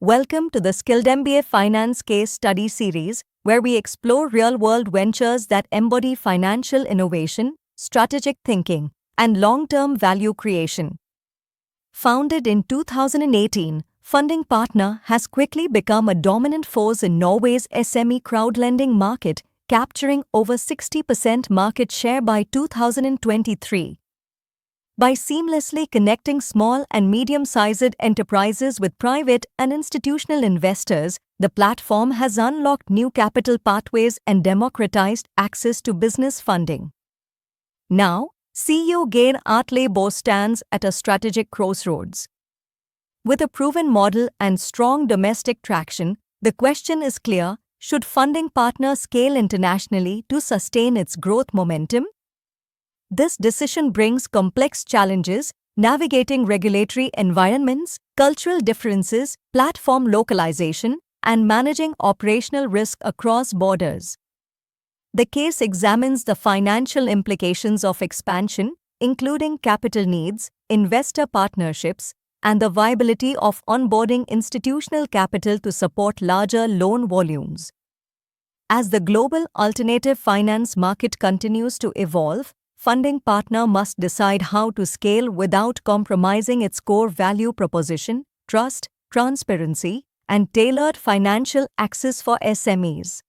Welcome to the Skilled MBA Finance Case Study Series, where we explore real-world ventures that embody financial innovation, strategic thinking, and long-term value creation. Founded in 2018, Funding Partner has quickly become a dominant force in Norway's SME crowdlending market, capturing over 60% market share by 2023. By seamlessly connecting small and medium-sized enterprises with private and institutional investors, the platform has unlocked new capital pathways and democratized access to business funding. Now, CEO Geir Atle Bo stands at a strategic crossroads. With a proven model and strong domestic traction, the question is clear: should Funding Partner scale internationally to sustain its growth momentum? This decision brings complex challenges: navigating regulatory environments, cultural differences, platform localization, and managing operational risk across borders. The case examines the financial implications of expansion, including capital needs, investor partnerships, and the viability of onboarding institutional capital to support larger loan volumes. As the global alternative finance market continues to evolve, Funding Partner must decide how to scale without compromising its core value proposition: trust, transparency, and tailored financial access for SMEs.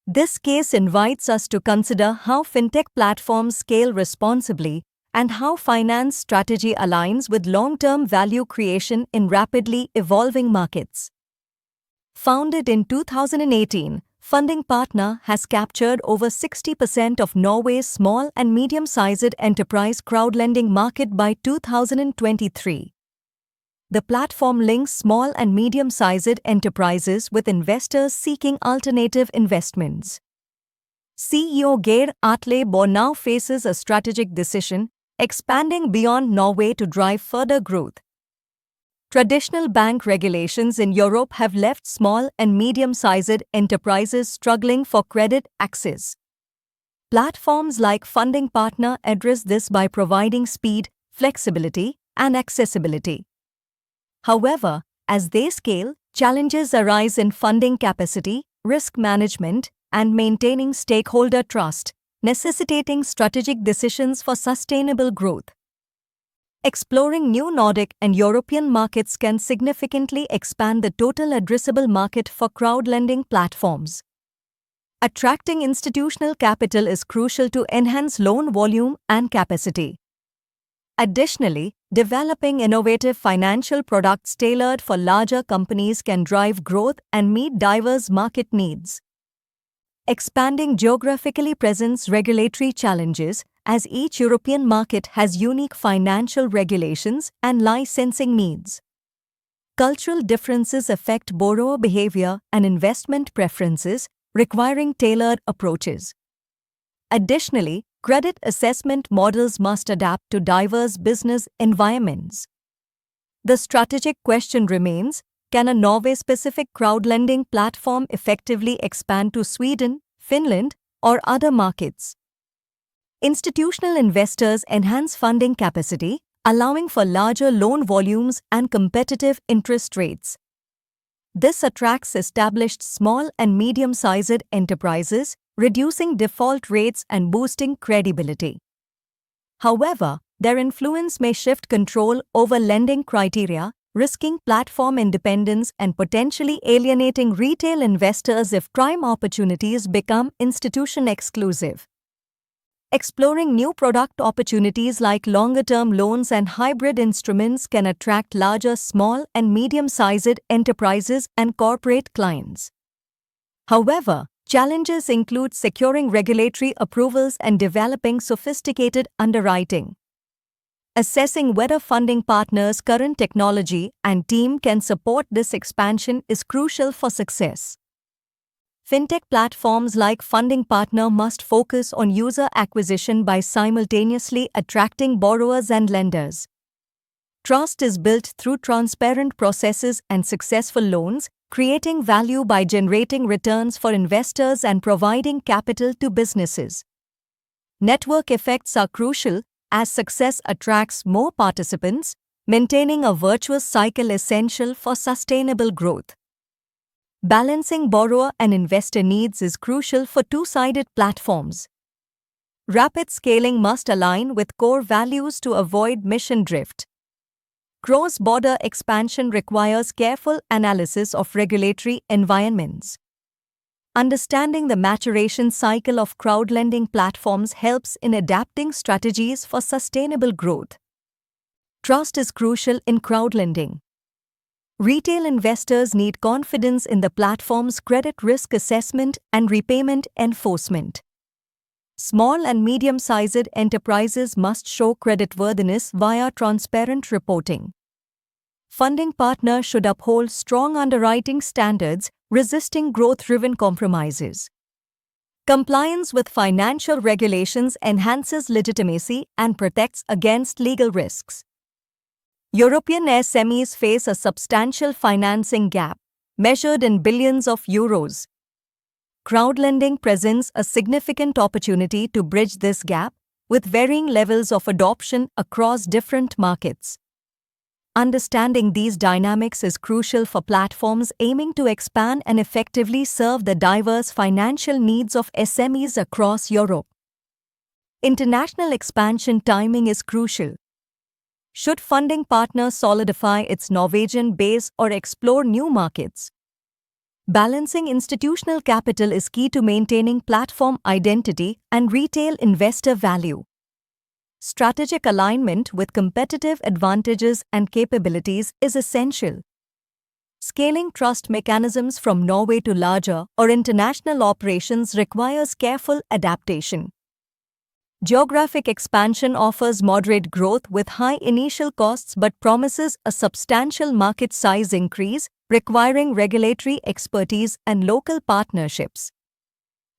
This case invites us to consider how fintech platforms scale responsibly and how finance strategy aligns with long-term value creation in rapidly evolving markets. Founded in 2018, Funding Partner has captured over 60% of Norway's small and medium-sized enterprise crowdlending market by 2023. The platform links small and medium-sized enterprises with investors seeking alternative investments. CEO Geir Atle Bo now faces a strategic decision: expanding beyond Norway to drive further growth. Traditional bank regulations in Europe have left small and medium-sized enterprises struggling for credit access. Platforms like Funding Partner address this by providing speed, flexibility, and accessibility. However, as they scale, challenges arise in funding capacity, risk management, and maintaining stakeholder trust, necessitating strategic decisions for sustainable growth. Exploring new Nordic and European markets can significantly expand the total addressable market for crowdlending platforms. Attracting institutional capital is crucial to enhance loan volume and capacity. Additionally, developing innovative financial products tailored for larger companies can drive growth and meet diverse market needs. Expanding geographically presents regulatory challenges, as each European market has unique financial regulations and licensing needs. Cultural differences affect borrower behavior and investment preferences, requiring tailored approaches. Additionally, credit assessment models must adapt to diverse business environments. The strategic question remains: can a Norway-specific crowdlending platform effectively expand to Sweden, Finland, or other markets? Institutional investors enhance funding capacity, allowing for larger loan volumes and competitive interest rates. This attracts established small and medium-sized enterprises, reducing default rates and boosting credibility. However, their influence may shift control over lending criteria, risking platform independence and potentially alienating retail investors if prime opportunities become institution exclusive. Exploring new product opportunities like longer-term loans and hybrid instruments can attract larger small and medium-sized enterprises and corporate clients. However, challenges include securing regulatory approvals and developing sophisticated underwriting. Assessing whether Funding Partner's current technology and team can support this expansion is crucial for success. Fintech platforms like Funding Partner must focus on user acquisition by simultaneously attracting borrowers and lenders. Trust is built through transparent processes and successful loans, creating value by generating returns for investors and providing capital to businesses. Network effects are crucial, as success attracts more participants, Maintaining a virtuous cycle essential for sustainable growth. Balancing borrower and investor needs is crucial for two-sided platforms. Rapid scaling must align with core values to avoid mission drift. Cross-border expansion requires careful analysis of regulatory environments. Understanding the maturation cycle of crowdlending platforms helps in adapting strategies for sustainable growth. Trust is crucial in crowdlending. Retail investors need confidence in the platform's credit risk assessment and repayment enforcement. Small and medium-sized enterprises must show creditworthiness via transparent reporting. Funding partners should uphold strong underwriting standards, resisting growth-driven compromises. Compliance with financial regulations enhances legitimacy and protects against legal risks. European SMEs face a substantial financing gap, measured in billions of euros. Crowdlending presents a significant opportunity to bridge this gap, with varying levels of adoption across different markets. Understanding these dynamics is crucial for platforms aiming to expand and effectively serve the diverse financial needs of SMEs across Europe. International expansion timing is crucial. Should funding partners solidify its Norwegian base or explore new markets? Balancing institutional capital is key to maintaining platform identity and retail investor value. Strategic alignment with competitive advantages and capabilities is essential. Scaling trust mechanisms from Norway to larger or international operations requires careful adaptation. Geographic expansion offers moderate growth with high initial costs but promises a substantial market size increase, requiring regulatory expertise and local partnerships.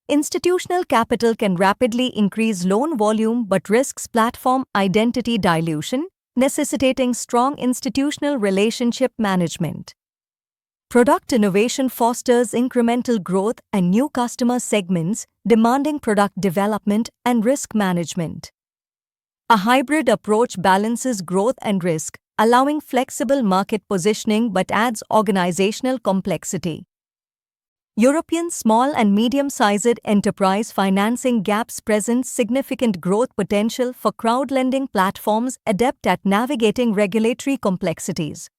Institutional capital can rapidly increase loan volume but risks platform identity dilution, necessitating strong institutional relationship management. Product innovation fosters incremental growth and new customer segments, demanding product development and risk management. A hybrid approach balances growth and risk, allowing flexible market positioning but adds organizational complexity. European small and medium-sized enterprise financing gaps present significant growth potential for crowdlending platforms adept at navigating regulatory complexities.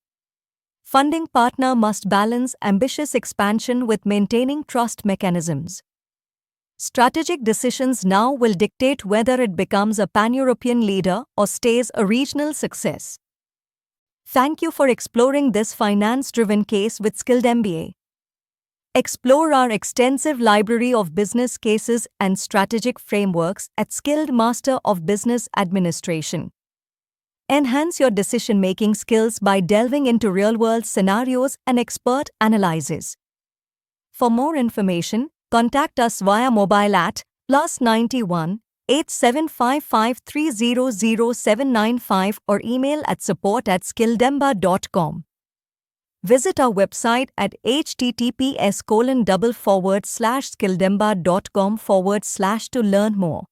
Funding partner must balance ambitious expansion with maintaining trust mechanisms. Strategic decisions now will dictate whether it becomes a pan-European leader or stays a regional success. Thank you for exploring this finance-driven case with Skilled MBA. Explore our extensive library of business cases and strategic frameworks at Skilled Master of Business Administration. Enhance your decision-making skills by delving into real-world scenarios and expert analysis. For more information, contact us via mobile at +91 8755300795 or email at support@skilldemba.com. Visit our website at https://skilldemba.com/ to learn more.